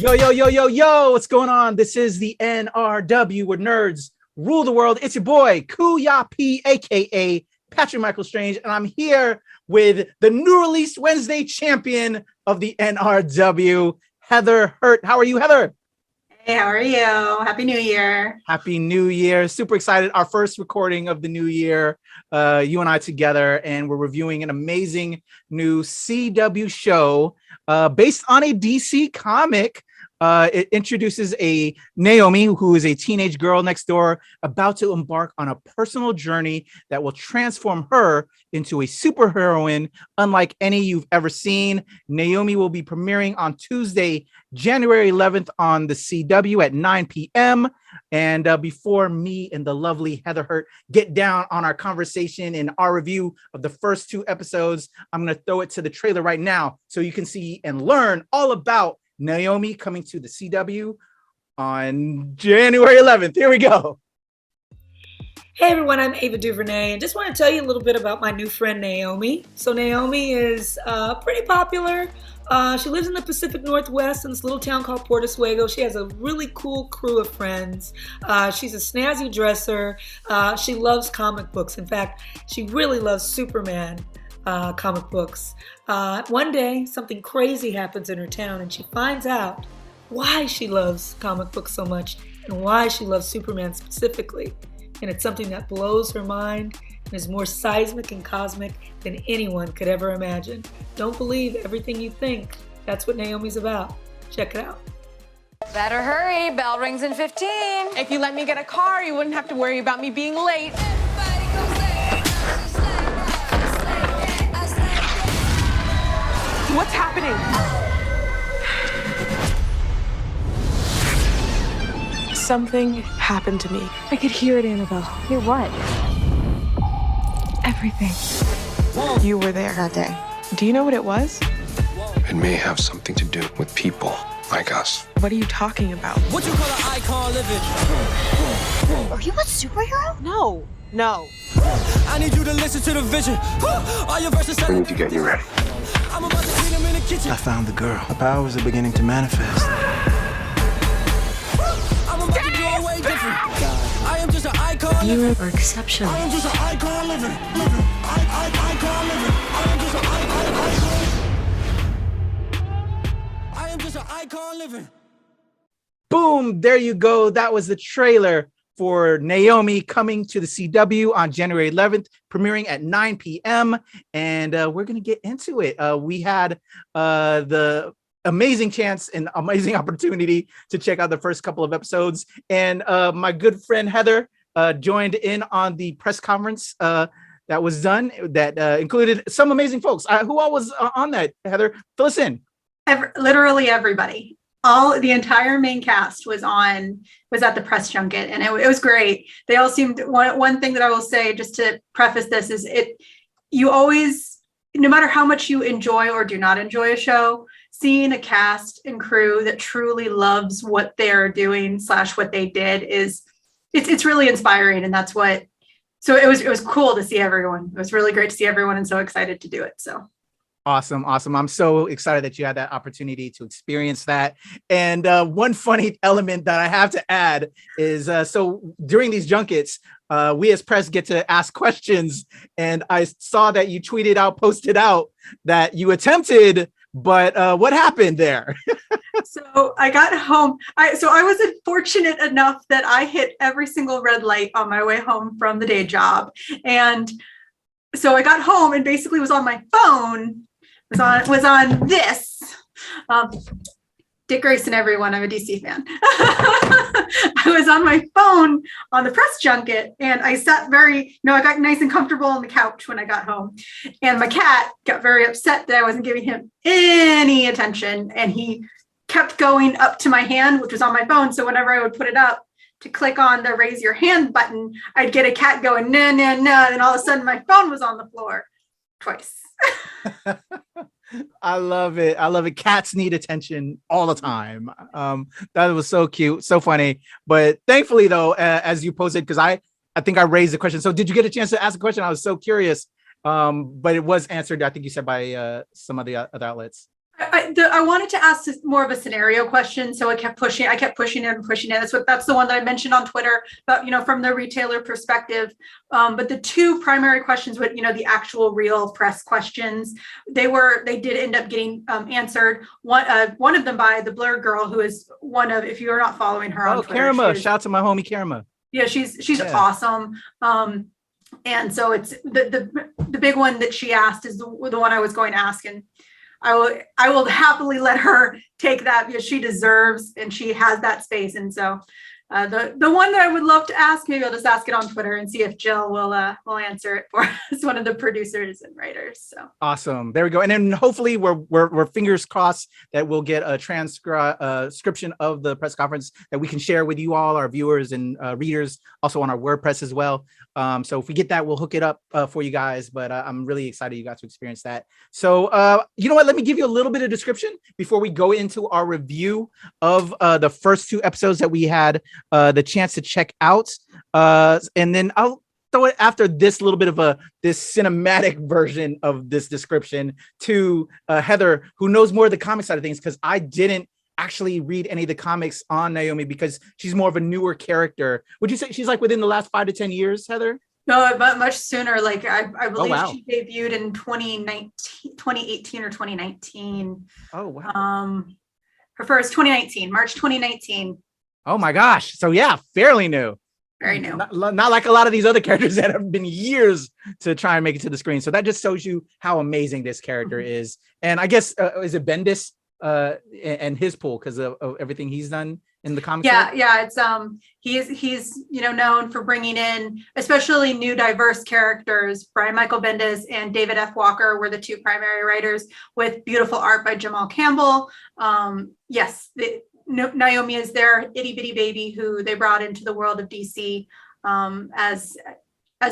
Yo, yo, yo, yo, yo, what's going on? This is the NRW, where nerds rule the world. It's your boy, Kuya P, aka Patrick Michael Strange, and I'm here with the new release Wednesday champion of the NRW, Heather Hurt. How are you, Heather? Hey, how are you? Happy New Year. Happy New Year. Super excited. Our first recording of the new year, you and I together, and we're reviewing an amazing new CW show based on a DC comic. It introduces a Naomi, who is a teenage girl next door, about to embark on a personal journey that will transform her into a superheroine unlike any you've ever seen. Naomi will be premiering on Tuesday, January 11th on the CW at 9 p.m. And before me and the lovely Heather Hurt get down on our conversation and our review of the first two episodes, I'm going to throw it to the trailer right now so you can see and learn all about Naomi coming to the CW on January 11th. Here we go. Hey everyone, I'm Ava DuVernay, and just want to tell you a little bit about my new friend Naomi. So Naomi is pretty popular. She lives in the Pacific Northwest in this little town called Pouweg. She has a really cool crew of friends. She's a snazzy dresser. She loves comic books. In fact, she really loves Superman comic books. One day, something crazy happens in her town, and she finds out why she loves comic books so much and why she loves Superman specifically. And it's something that blows her mind and is more seismic and cosmic than anyone could ever imagine. Don't believe everything you think. That's what Naomi's about. Check it out. Better hurry, bell rings in 15. If you let me get a car, you wouldn't have to worry about me being late. What's happening? Something happened to me. I could hear it, Annabelle. Hear what? Everything. You were there That day. Do you know what it was? It may have something to do with people like us. What are you talking about? What you call an icon living? Are you a superhero? No. I need you to listen to the vision. All your verses. We need to get you ready. I'm about to see them in the kitchen. I found the girl. Her powers are beginning to manifest. I'm about to do it way different. I am just an icon. You are exceptional. I am just an icon living. Icon living. I am just an icon. I am just an icon living. Boom, there you go. That was the trailer for Naomi coming to the CW on January 11th, premiering at 9 p.m. And we're going to get into it. We had the amazing chance and amazing opportunity to check out the first couple of episodes. And my good friend Heather joined in on the press conference that was done that included some amazing folks. Who all was on that, Heather? Fill us in. Literally everybody. The entire main cast was at the press junket, and it was great. They all seemed, one thing that I will say just to preface this is you always, no matter how much you enjoy or do not enjoy a show, seeing a cast and crew that truly loves what they're doing / what they did it's really inspiring. And that's what, so it was cool to see everyone. It was really great to see everyone and so excited to do it. So. Awesome. I'm so excited that you had that opportunity to experience that. And one funny element that I have to add is, so during these junkets, we as press get to ask questions. And I saw that you posted out that you attempted, but what happened there? So I got home. I was fortunate enough that I hit every single red light on my way home from the day job. And so I got home and basically was on my phone. Was on this. Dick Grayson, everyone. I'm a DC fan. I was on my phone on the press junket, and I sat I got nice and comfortable on the couch when I got home. And my cat got very upset that I wasn't giving him any attention, and he kept going up to my hand, which was on my phone. So whenever I would put it up to click on the raise your hand button, I'd get a cat going, no, no, no. And all of a sudden my phone was on the floor twice. I love it. Cats need attention all the time. That was so cute, so funny. But thankfully, though, as you posted, because I think I raised the question. So did you get a chance to ask a question? I was so curious. But it was answered, I think you said, by some of the other outlets. I wanted to ask more of a scenario question, so I kept pushing it. That's the one that I mentioned on Twitter about, from the retailer perspective. But the two primary questions with, the actual real press questions, they did end up getting answered. One of them by the Blur girl, who is one of, if you are not following her on Twitter. Karma, shout out to my homie Karma. Yeah, she's awesome. And so it's the big one that she asked is the one I was going to ask, and I will happily let her take that because she deserves and she has that space. And so the one that I would love to ask, maybe I'll just ask it on Twitter and see if Jill will answer it for us, one of the producers and writers. So awesome. There we go. And then hopefully we're fingers crossed that we'll get a transcription of the press conference that we can share with you all, our viewers and readers, also on our WordPress as well. So if we get that, we'll hook it up for you guys. But I'm really excited you got to experience that. So you know what? Let me give you a little bit of description before we go into our review of the first two episodes that we had the chance to check out. And then I'll throw it after this little bit of this cinematic version of this description to Heather, who knows more of the comic side of things, because I didn't actually read any of the comics on Naomi because she's more of a newer character. Would you say she's like within the last 5 to 10 years, Heather? No, but much sooner. Like I believe she debuted in 2018 or 2019. Oh, wow. Her first 2019, March 2019. Oh my gosh. So yeah, fairly new. Very new. Not like a lot of these other characters that have been years to try and make it to the screen. So that just shows you how amazing this character is. And I guess, is it Bendis and his pool because of everything he's done in the comics? Yeah. It's he's known for bringing in especially new diverse characters. Brian Michael Bendis and David F. Walker were the two primary writers, with beautiful art by Jamal Campbell. Yes, Naomi is their itty bitty baby who they brought into the world of DC as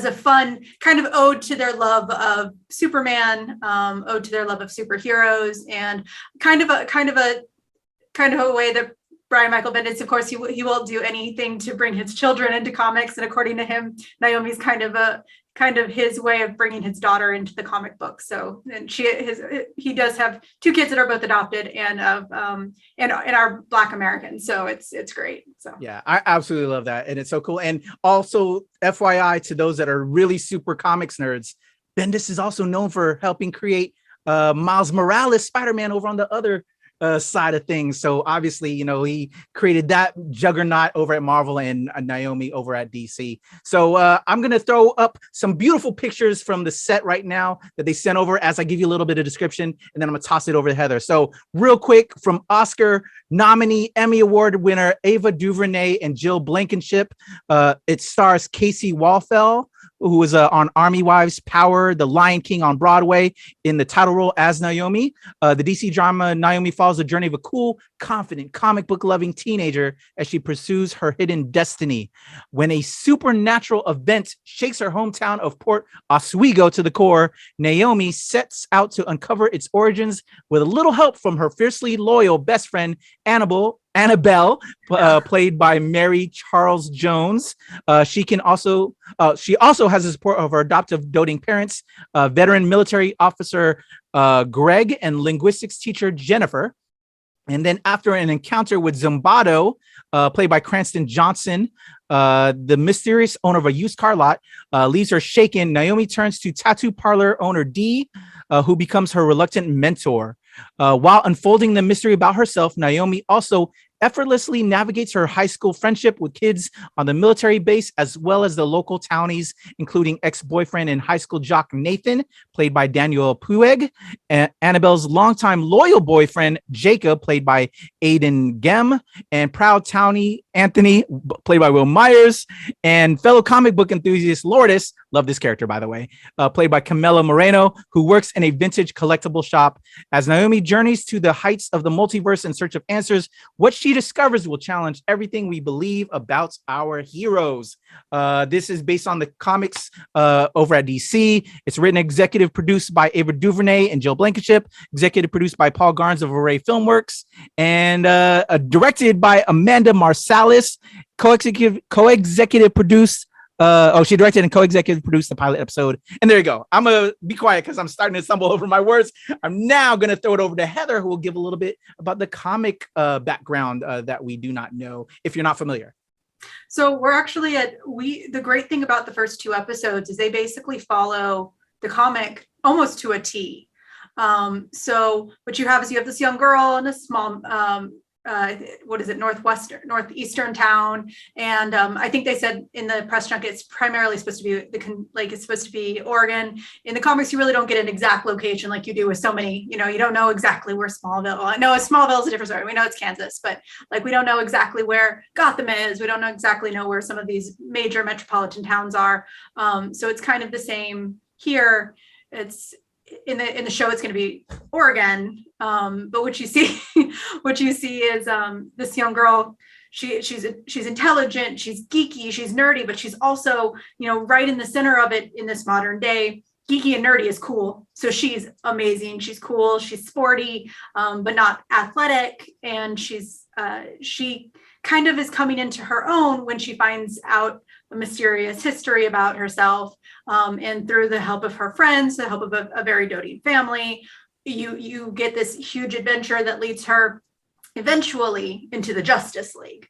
a fun kind of ode to their love of Superman, ode to their love of superheroes, and kind of a way that Brian Michael Bendis, of course, he will do anything to bring his children into comics. And according to him, Naomi's kind of his way of bringing his daughter into the comic book. So, and he does have two kids that are both adopted and are Black Americans. So it's great. So yeah, I absolutely love that. And it's so cool. And also FYI to those that are really super comics nerds, Bendis is also known for helping create Miles Morales Spider-Man over on the other side of things. So obviously, he created that juggernaut over at Marvel and Naomi over at DC. So I'm going to throw up some beautiful pictures from the set right now that they sent over as I give you a little bit of description, and then I'm going to toss it over to Heather. So real quick, from Oscar nominee, Emmy Award winner Ava DuVernay and Jill Blankenship, it stars Casey Walfell, who was on Army Wives, Power, The Lion King on Broadway in the title role as Naomi. The DC drama Naomi follows the journey of a cool, confident, comic book loving teenager as she pursues her hidden destiny. When a supernatural event shakes her hometown of Port Oswego to the core, Naomi sets out to uncover its origins with a little help from her fiercely loyal best friend, Annabelle, played by Mary Charles Jones. She also has the support of her adoptive doting parents, veteran military officer Greg, and linguistics teacher Jennifer. And then after an encounter with Zumbato, played by Cranston Johnson, the mysterious owner of a used car lot, leaves her shaken. Naomi turns to tattoo parlor owner D, who becomes her reluctant mentor. While unfolding the mystery about herself, Naomi also effortlessly navigates her high school friendship with kids on the military base, as well as the local townies, including ex-boyfriend and high school jock Nathan, played by Daniel Pouweg, and Annabelle's longtime loyal boyfriend Jacob, played by Aidan Gem, and proud townie Anthony, played by Will Myers, and fellow comic book enthusiast Lourdes, love this character by the way, played by Camila Moreno, who works in a vintage collectible shop. As Naomi journeys to the heights of the multiverse in search of answers, what she discovers will challenge everything we believe about our heroes. This is based on the comics over at DC. It's written, executive produced by Ava DuVernay and Jill Blankenship, executive produced by Paul Garns of Array Filmworks, and directed by Amanda Marsalis, co-executive produced She directed and co-executive produced the pilot episode. And there you go. I'm gonna be quiet because I'm starting to stumble over my words. I'm now gonna throw it over to Heather, who will give a little bit about the comic background that we do not know if you're not familiar. So we're actually the great thing about the first 2 episodes is they basically follow the comic almost to a T. So what you have is you have this young girl in a small northeastern town, and I think they said in the press junket it's primarily supposed to be it's supposed to be Oregon. In the comics, you really don't get an exact location like you do with so many. You don't know exactly where Smallville. Well, no, Smallville is a different story. We know it's Kansas, but like we don't know exactly where Gotham is. We don't know where some of these major metropolitan towns are. So it's kind of the same here. It's in the show it's going to be Oregon, but what you see is this young girl. She's intelligent, she's geeky, she's nerdy, but she's also right in the center of it in this modern day. Geeky and nerdy is cool, so she's amazing. She's cool, she's sporty, but not athletic, and she kind of is coming into her own when she finds out a mysterious history about herself, and through the help of her friends, the help of a very doting family, you get this huge adventure that leads her eventually into the Justice League.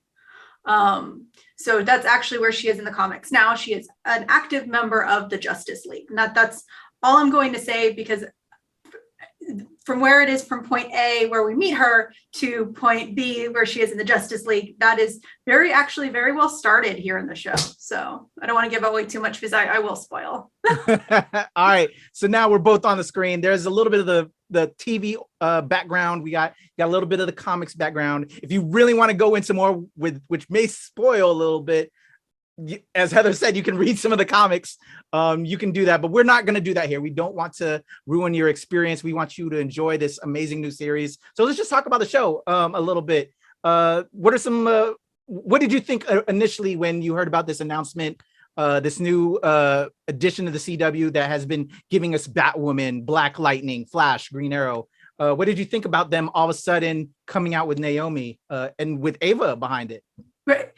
So that's actually where she is in the comics now. She is an active member of the Justice League. That's all I'm going to say, because from where it is from point A where we meet her to point B where she is in the Justice League, that is very well started here in the show. So I don't want to give away too much because I will spoil. All right. So now we're both on the screen. There's a little bit of the TV background. We got a little bit of the comics background. If you really want to go into more which may spoil a little bit, as Heather said, you can read some of the comics. You can do that, but we're not going to do that here. We don't want to ruin your experience. We want you to enjoy this amazing new series. So let's just talk about the show a little bit. What did you think initially when you heard about this announcement, this new addition to the CW that has been giving us Batwoman, Black Lightning, Flash, Green Arrow? What did you think about them all of a sudden coming out with Naomi and with Ava behind it? Right.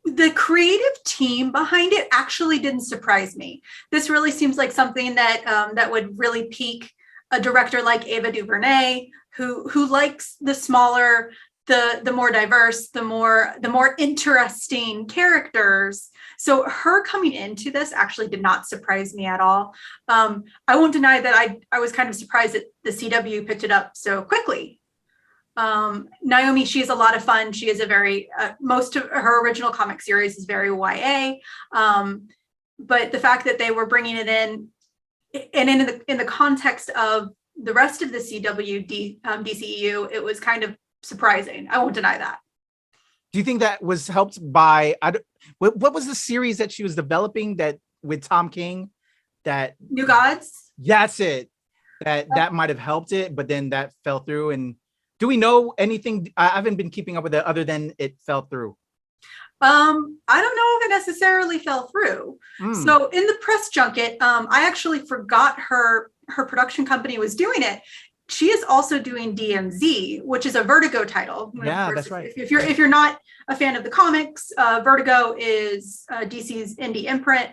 The creative team behind it actually didn't surprise me. This really seems like something that would really pique a director like Ava DuVernay, who likes the smaller, the more diverse, the more interesting characters. So her coming into this actually did not surprise me at all. I won't deny that I was kind of surprised that the CW picked it up so quickly. Naomi, she is a lot of fun. She is a very most of her original comic series is very YA, but the fact that they were bringing it in and in the context of the rest of the CW DCEU, it was kind of surprising. I won't deny that. Do you think that was helped by what was the series that she was developing that with Tom King? That New Gods? That's it. That might have helped it, but then that fell through. And do we know anything? I haven't been keeping up with it other than it fell through. I don't know if it necessarily fell through. So in the press junket, I actually forgot her production company was doing it. She is also doing DMZ, which is a Vertigo title. Yeah, that's right. If you're not a fan of the comics, Vertigo is DC's indie imprint.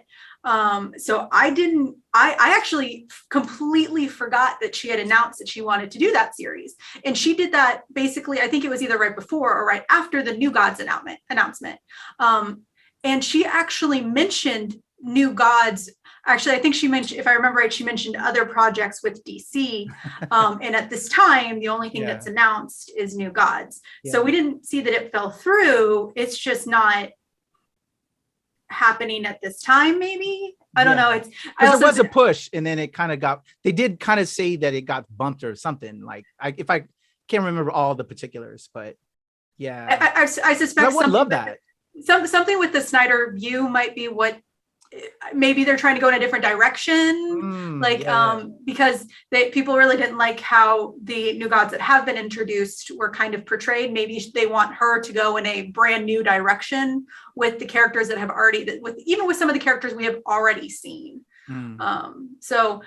So I actually completely forgot that she had announced that she wanted to do that series. And she did that basically, I think it was either right before or right after the New Gods announcement. And she actually mentioned New Gods. Actually, I think she mentioned, if I remember right, she mentioned other projects with DC. And at this time, the only thing that's announced is New Gods. Yeah. So we didn't see that it fell through. It's just not happening at this time, maybe. I don't know. There was a push, and then it kind of they did kind of say that it got bumped or something. Like if I can't remember all the particulars, but yeah. I suspect I would love that. Something with the Snyder view might be what maybe they're trying to go in a different direction, because people really didn't like how the New Gods that have been introduced were kind of portrayed. Maybe they want her to go in a brand new direction with the characters that have already, even with some of the characters we have already seen. So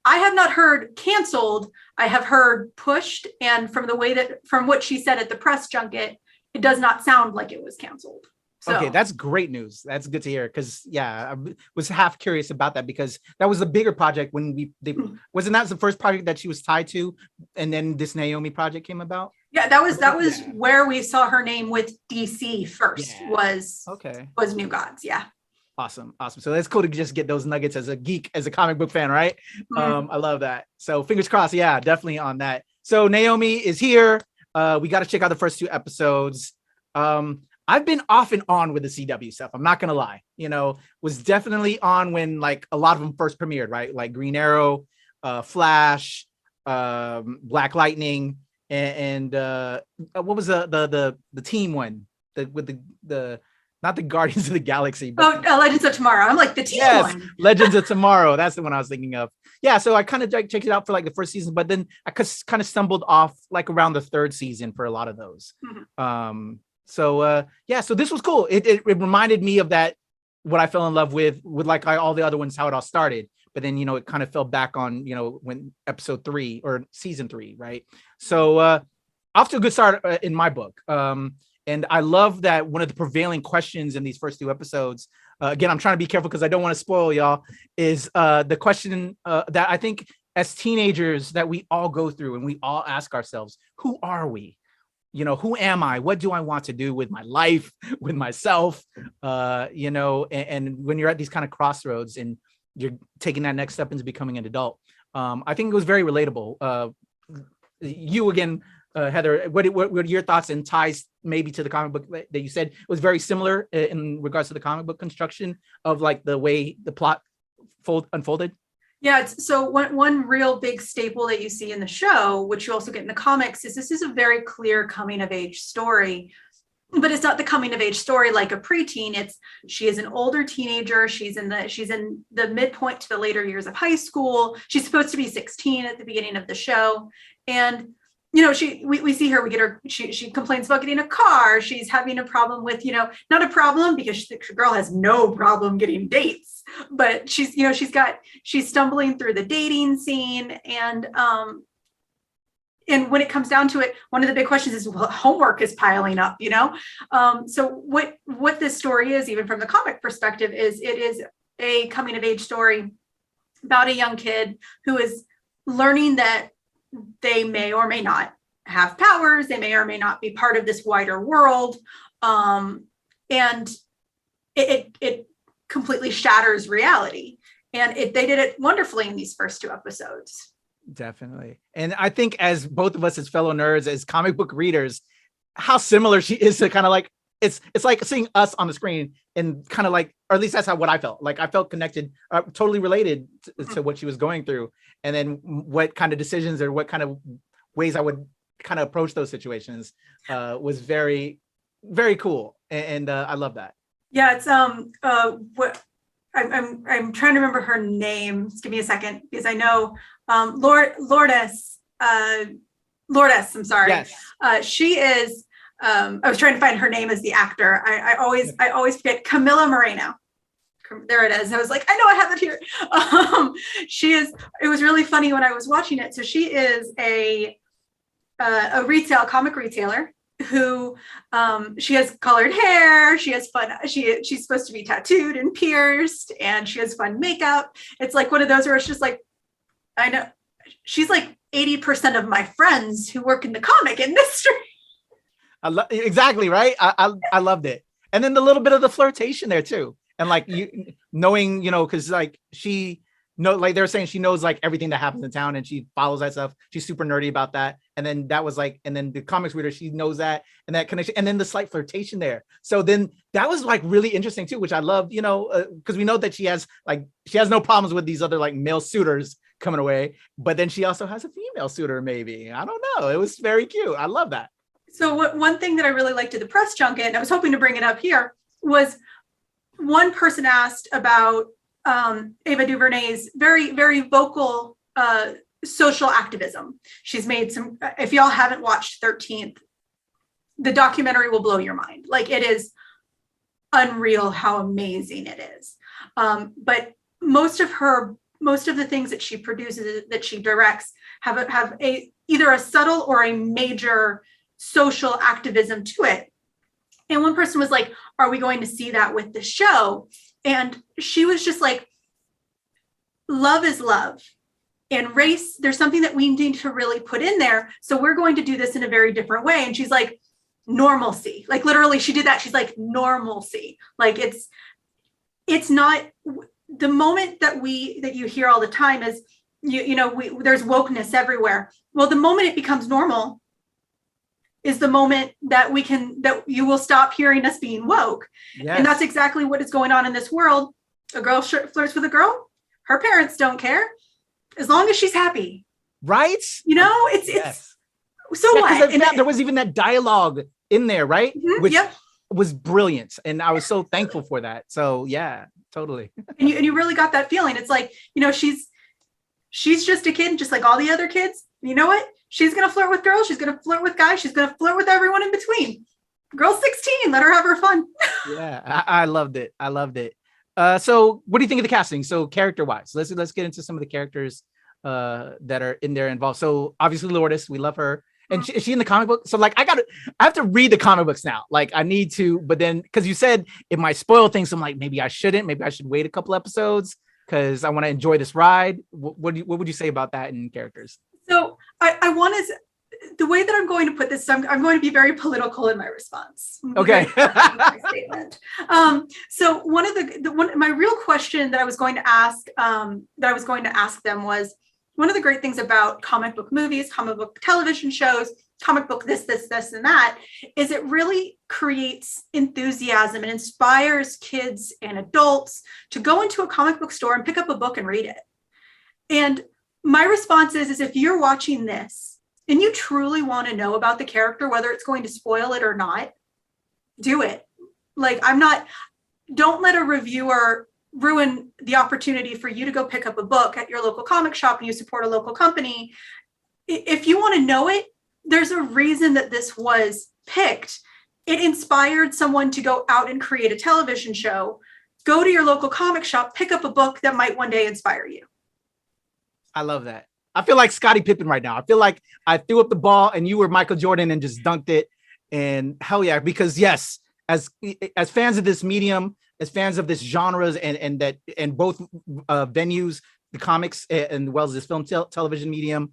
I have not heard canceled. I have heard pushed, and from what she said at the press junket, it does not sound like it was canceled. So, Okay, that's great news. That's good to hear. Because yeah, was half curious about that because that was a bigger project when wasn't that the first project that she was tied to, and then this Naomi project came about. yeah, that was where we saw her name with DC first. Yeah. Was New Gods. Yeah. Awesome. So that's cool to just get those nuggets as a geek, as a comic book fan, right? I love that. So fingers crossed. Yeah, definitely on that. So Naomi is here. We got to check out the first 2 episodes. I've been off and on with the CW stuff. I'm not gonna lie. Was definitely on when like a lot of them first premiered, right? Like Green Arrow, Flash, Black Lightning, and what was the team one? With the not the Guardians of the Galaxy, but Legends of Tomorrow. I'm like the team one. Legends of Tomorrow. That's the one I was thinking of. Yeah, so I kind of checked it out for like the first season, but then I kind of stumbled off like around the 3rd season for a lot of those. So this was cool. It reminded me of that, what I fell in love with like all the other ones, how it all started. But then, it kind of fell back on, when episode 3 or season 3, right? So off to a good start in my book. And I love that one of the prevailing questions in these first 2 episodes, again, I'm trying to be careful because I don't want to spoil y'all, is the question that I think as teenagers that we all go through and we all ask ourselves, who are we? Who am I? What do I want to do with my life, with myself? And when you're at these kind of crossroads and you're taking that next step into becoming an adult, I think it was very relatable. You again, Heather, what are your thoughts and ties maybe to the comic book that you said was very similar in regards to the comic book construction of like the way the plot unfolded? Yeah, so one real big staple that you see in the show, which you also get in the comics, is this is a very clear coming of age story, but it's not the coming of age story like a preteen. She is an older teenager. She's in the midpoint to the later years of high school. She's supposed to be 16 at the beginning of the show, and we see her, we get her, she complains about getting a car. She's having a problem with, not a problem because the girl has no problem getting dates, but she's stumbling through the dating scene. And when it comes down to it, one of the big questions is, well, homework is piling up, So what this story is, even from the comic perspective, is it is a coming of age story about a young kid who is learning that they may or may not have powers. They may or may not be part of this wider world. And it completely shatters reality. And they did it wonderfully in these first 2 episodes. Definitely. And I think as both of us as fellow nerds, as comic book readers, how similar she is to kind of like, it's like seeing us on the screen and kind of like, or at least that's what I felt. Like I felt connected, totally related to what she was going through. And then what kind of decisions or what kind of ways I would kind of approach those situations was very, very cool. And I love that. Yeah, it's what I'm trying to remember her name. Just give me a second because I know Lourdes. I'm sorry. Yes. She is. I was trying to find her name as the actor. I always forget. Camila Moreno. There it is. I was like, I know I have it here. She is. It was really funny when I was watching it. So she is a comic retailer who she has colored hair. She has fun. She's supposed to be tattooed and pierced, and she has fun makeup. It's like one of those where it's just like, I know she's like 80% of my friends who work in the comic industry. Exactly right. I loved it, and then the little bit of the flirtation there too, and like you knowing, because like like they're saying she knows like everything that happens in town and she follows that stuff. She's super nerdy about that, and then that was like, and then the comics reader, she knows that and that connection, and then the slight flirtation there. So then that was like really interesting too, which I loved, because we know that she has no problems with these other like male suitors coming away, but then she also has a female suitor. Maybe, I don't know. It was very cute. I love that. So one thing that I really liked at the press junket, and I was hoping to bring it up here, was one person asked about Ava DuVernay's very, very vocal social activism. She's made some, if y'all haven't watched 13th, the documentary will blow your mind. Like, it is unreal how amazing it is. But most of the things that she produces, that she directs, have either a subtle or a major social activism to it. And one person was like, are we going to see that with the show? And she was just like, love is love. And race, there's something that we need to really put in there. So we're going to do this in a very different way. And she's like, normalcy. Like literally she did that. She's like, normalcy. Like it's not the moment that you hear all the time is, there's wokeness everywhere. Well, the moment it becomes normal is the moment that you will stop hearing us being woke. Yes. And that's exactly what is going on in this world. A girl flirts with a girl. Her parents don't care. As long as she's happy. Right? It's so what? And there was even that dialogue in there, right? Mm-hmm, which was brilliant. And I was so thankful for that. So yeah, totally. And you really got that feeling. It's like, she's just a kid, just like all the other kids. You know what? She's going to flirt with girls. She's going to flirt with guys. She's going to flirt with everyone in between. Girl's 16. Let her have her fun. Yeah, I loved it. So what do you think of the casting? So character wise, let's get into some of the characters that are in there involved. So obviously Lourdes, we love her. And is she in the comic book? So like, I have to read the comic books now. Like I need to, but then, cause you said it might spoil things. So I'm like, maybe I shouldn't, maybe I should wait a couple episodes cause I want to enjoy this ride. What would you say about that in characters? So I want to, the way that I'm going to put this, I'm going to be very political in my response. Okay. My statement. So my real question that I was going to ask them was, one of the great things about comic book movies, comic book television shows, comic book this, and that, is it really creates enthusiasm and inspires kids and adults to go into a comic book store and pick up a book and read it. And my response is if you're watching this and you truly want to know about the character, whether it's going to spoil it or not, do it. Like don't let a reviewer ruin the opportunity for you to go pick up a book at your local comic shop and you support a local company. If you want to know it, there's a reason that this was picked. It inspired someone to go out and create a television show. Go to your local comic shop, pick up a book that might one day inspire you. I love that. I feel like Scottie Pippen right now. I feel like I threw up the ball and you were Michael Jordan and just dunked it. And hell yeah, because yes, as fans of this medium, as fans of this genres and both venues, the comics and well as this film television medium,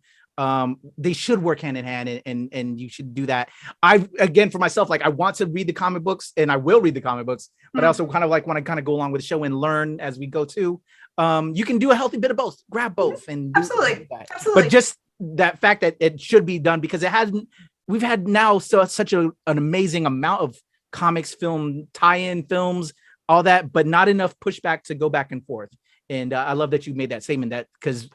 they should work hand in hand and you should do that. Again, for myself, like I want to read the comic books and I will read the comic books, but I also kind of like want to kind of go along with the show and learn as we go too. You can do a healthy bit of both, grab both and absolutely. But just that fact that it should be done because we've had now such an amazing amount of comics, film, tie-in films, all that, but not enough pushback to go back and forth. And I love that you made that statement that because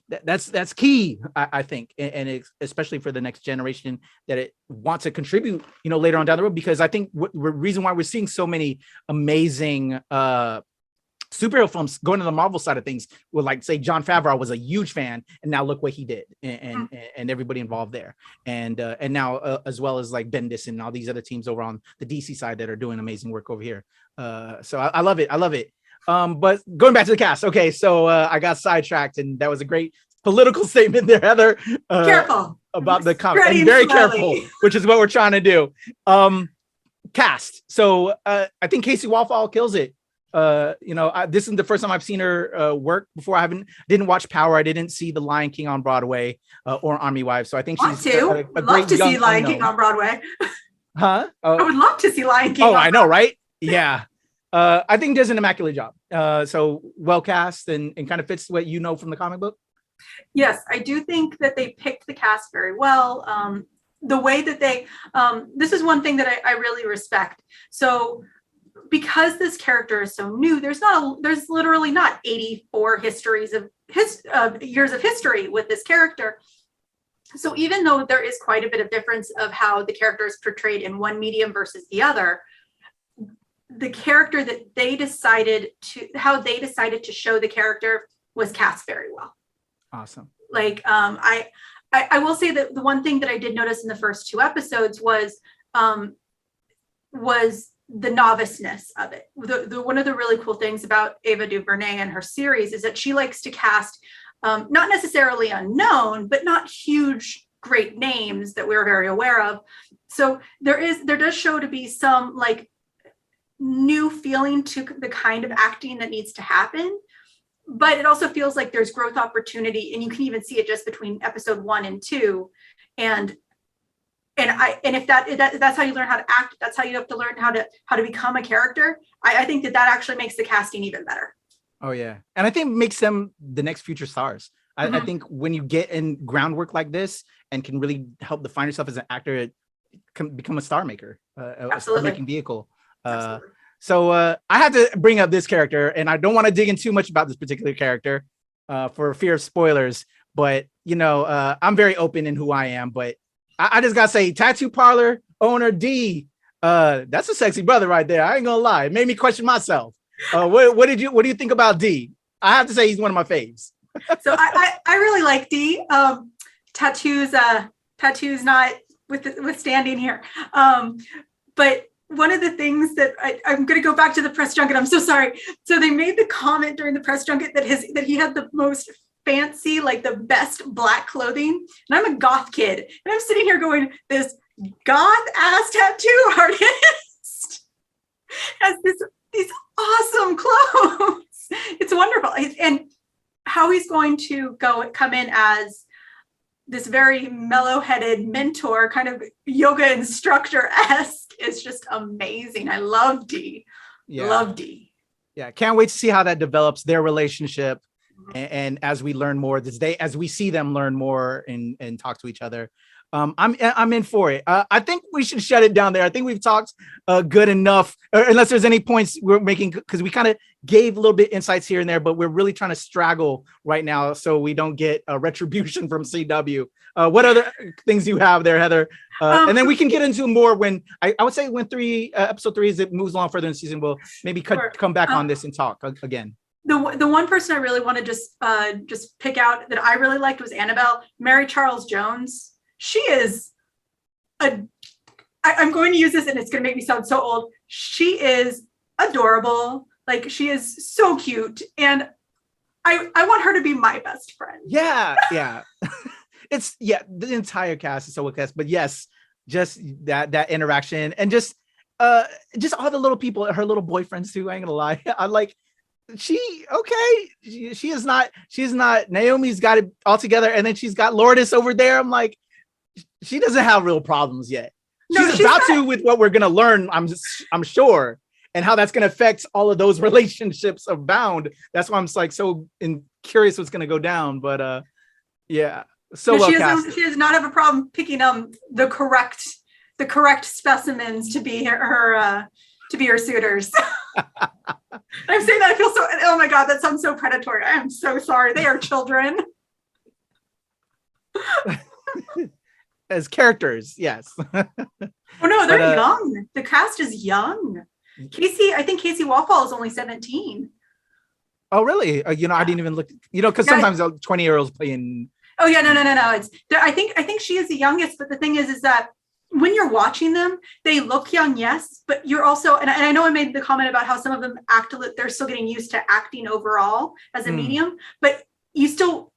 that's key, I think, and especially for the next generation that it wants to contribute, later on down the road, because I think the reason why we're seeing so many amazing superhero films going to the Marvel side of things, well, like say Jon Favreau was a huge fan, and now look what he did, and everybody involved there, and now as well as like Bendis and all these other teams over on the DC side that are doing amazing work over here. So I love it. But going back to the cast, okay, so I got sidetracked, and that was a great political statement there, Heather. Careful about the comic, and very careful, which is what we're trying to do. Cast. So I think Casey Wallfall kills it. This is the first time I've seen her work before. Didn't watch Power. I didn't see The Lion King on Broadway or Army Wives. So I think she's a love to see Lion King on Broadway. Huh? I would love to see Lion King. Oh, I know, right? Yeah. I think does an immaculate job. So well cast and kind of fits what you know from the comic book. Yes, I do think that they picked the cast very well. The way that they, this is one thing that I really respect. So because this character is so new, there's literally not 84 years of history with this character. So even though there is quite a bit of difference of how the character is portrayed in one medium versus the other, the character that they decided to show the character was cast very well. Awesome. Like, I will say that the one thing that I did notice in the first two episodes was the noviceness of it. One of the really cool things about Ava DuVernay and her series is that she likes to cast not necessarily unknown, but not huge, great names that we're very aware of. So there does show to be some like new feeling to the kind of acting that needs to happen, but it also feels like there's growth opportunity, and you can even see it just between episode 1 and 2. And if that's how you learn how to act, that's how you have to learn how to become a character. I think that actually makes the casting even better. Oh yeah, and I think it makes them the next future stars. I think when you get in groundwork like this and can really help define yourself as an actor, it can become a star maker, a star making vehicle. So I had to bring up this character, and I don't want to dig in too much about this particular character for fear of spoilers. But I'm very open in who I am. But I just gotta say, tattoo parlor owner D, that's a sexy brother right there. I ain't gonna lie, it made me question myself. What do you think about D? I have to say he's one of my faves. So I really like D. Tattoos not withstanding here. But one of the things that I'm going to go back to the press junket. I'm so sorry. So they made the comment during the press junket that he had the most fancy, like the best black clothing. And I'm a goth kid, and I'm sitting here going, this goth ass tattoo artist has these awesome clothes. It's wonderful. And how he's going to come in as this very mellow-headed mentor, kind of yoga instructor-esque, is just amazing. I love D. Yeah. Love D. Yeah, can't wait to see how that develops, their relationship. And as we learn more as we see them learn more and talk to each other, I'm in for it. I think we should shut it down there. I think we've talked good enough, unless there's any points we're making, because we kind of gave a little bit insights here and there, but we're really trying to straggle right now so we don't get a retribution from CW. What other things do you have there, Heather? And then we can get into more when I would say when episode 3, as it moves along further in the season, we'll maybe come back on this and talk again. The one person I really want to just pick out that I really liked was Annabelle. Mary Charles Jones. She is I'm going to use this and it's going to make me sound so old. She is adorable. Like, she is so cute. And I want her to be my best friend. Yeah. The entire cast is so well cast, but yes, just that interaction and just all the little people, her little boyfriends too. I ain't gonna lie. I like, she is not Naomi's got it all together, and then she's got Lourdes over there. I'm like, she doesn't have real problems yet. She's about to, with what we're gonna learn, I'm sure, and how that's gonna affect all of those relationships abound. That's why I'm like so curious what's gonna go down. But yeah, so well cast. She does not have a problem picking the correct specimens to be her suitors. I'm saying that I feel so, oh my God, that sounds so predatory. I am so sorry. They are children. As characters, yes. Oh no, they're young. The cast is young. I think Casey Wafall is only 17. Oh really? I didn't even look, because sometimes 20-year-olds play in. Oh yeah, no. I think she is the youngest, but the thing is that when you're watching them, they look young, yes, but you're also, and I know I made the comment about how some of them they're still getting used to acting overall as a medium, but you still,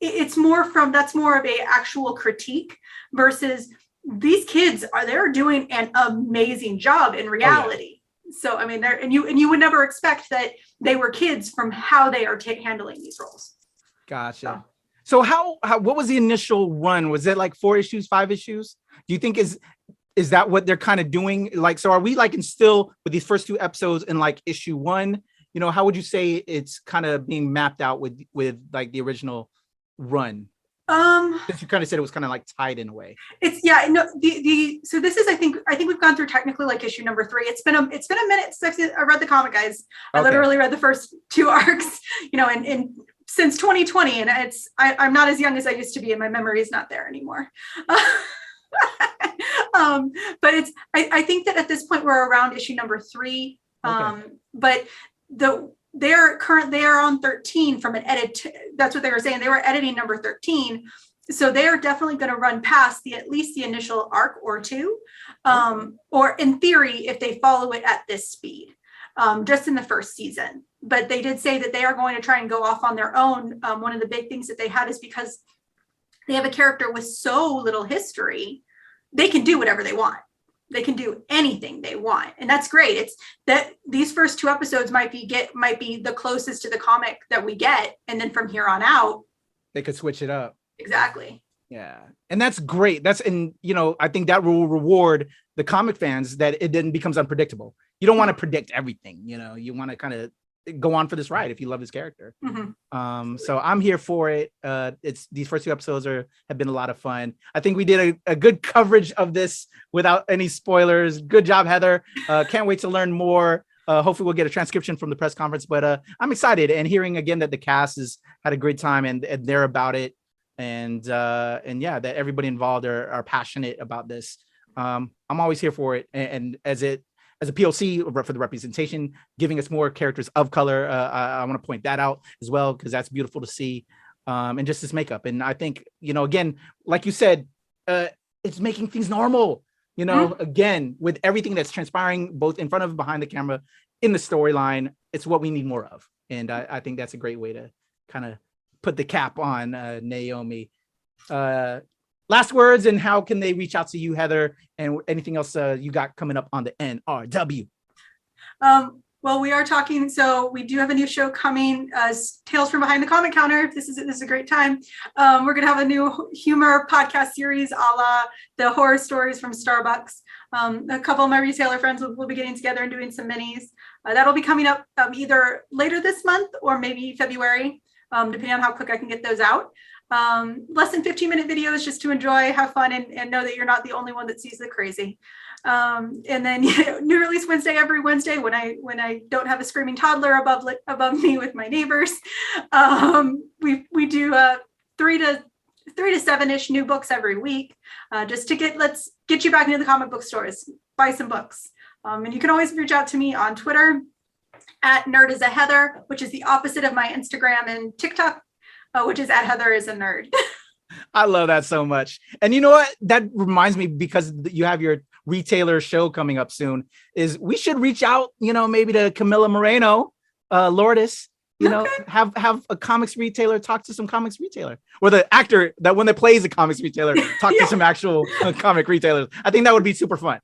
that's more of a actual critique versus these kids they're doing an amazing job in reality. Oh, yeah. So, I mean, you would never expect that they were kids from how they are handling these roles. Gotcha. So what was the initial run? Was it like 4 issues, 5 issues? Do you think is that what they're kind of doing? Like, so are we like still with these first 2 episodes in like issue 1? How would you say it's kind of being mapped out with like the original run? Because you kind of said it was kind of like tied in a way. It's so this is I think we've gone through technically like issue number 3. It's been a minute since I read the comic, guys. I literally read the first 2 arcs, and since 2020, and I'm not as young as I used to be, and my memory is not there anymore. But I think that at this point we're around issue number 3. But they are on 13 from an edit. That's what they were saying. They were editing number 13. So they are definitely going to run past at least the initial arc or 2, or in theory, if they follow it at this speed, just in the first season. But they did say that they are going to try and go off on their own. One of the big things that they had is because they have a character with so little history they can do whatever they want. They can do anything they want. And that's great. It's that these first 2 episodes might be the closest to the comic that we get. And then from here on out, they could switch it up. Exactly. Yeah. And that's great. I think that will reward the comic fans, that it then becomes unpredictable. You don't want to predict everything, you want to kind of go on for this ride if you love this character. So I'm here for it. These first 2 episodes have been a lot of fun. I think we did a good coverage of this without any spoilers. Good job, Heather. Can't wait to learn more. Hopefully we'll get a transcription from the press conference, but I'm excited, and hearing again that the cast has had a great time and they're about it. And yeah, that everybody involved are passionate about this. I'm always here for it. And as a POC for the representation, giving us more characters of color, I want to point that out as well, because that's beautiful to see. And just this makeup. And I think, again, like you said, it's making things normal, again, with everything that's transpiring, both in front of and behind the camera in the storyline. It's what we need more of. And I think that's a great way to kind of put the cap on Naomi. Last words, and how can they reach out to you, Heather, and anything else you got coming up on the NRW? Well, we are talking, so we do have a new show coming, Tales from Behind the Comic Counter. This is a great time. We're going to have a new humor podcast series a la the horror stories from Starbucks. A couple of my retailer friends will be getting together and doing some minis. That'll be coming up either later this month or maybe February, depending on how quick I can get those out. Less than 15-minute videos just to enjoy, have fun, and know that you're not the only one that sees the crazy. And then new release Wednesday every Wednesday when I don't have a screaming toddler above me with my neighbors. We do 3 to 7-ish new books every week, just to let's get you back into the comic book stores, buy some books. And you can always reach out to me on Twitter at @NerdIsAHeather, which is the opposite of my Instagram and TikTok, which is @HeatherIsANerd. I love that so much. And you know what? That reminds me, because you have your retailer show coming up soon, is we should reach out, maybe to Camilla Moreno, Lourdes, have a comics retailer talk to some comics retailer, or the actor that when they plays a comics retailer talk to some actual comic retailers. I think that would be super fun.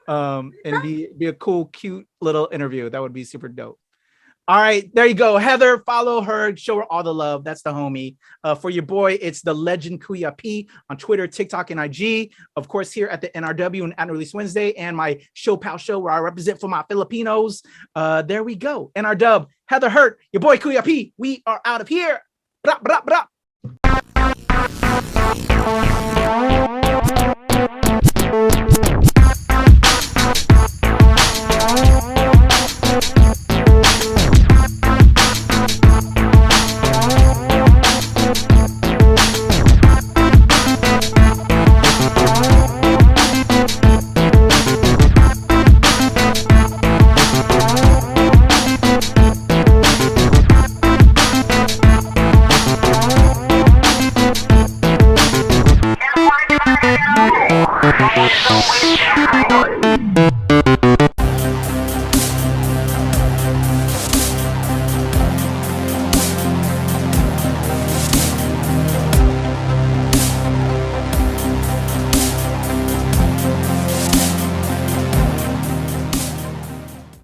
And be a cool, cute little interview. That would be super dope. All right, there you go. Heather, follow her, show her all the love. That's the homie. For your boy, it's the Legend Kuya P on Twitter, TikTok, and IG. Of course, here at the NRW and at Release Wednesday, and my Show Pal show where I represent for my Filipinos. There we go. NRW, Heather Hurt, your boy Kuya P. We are out of here. Bra, bra, bra. So we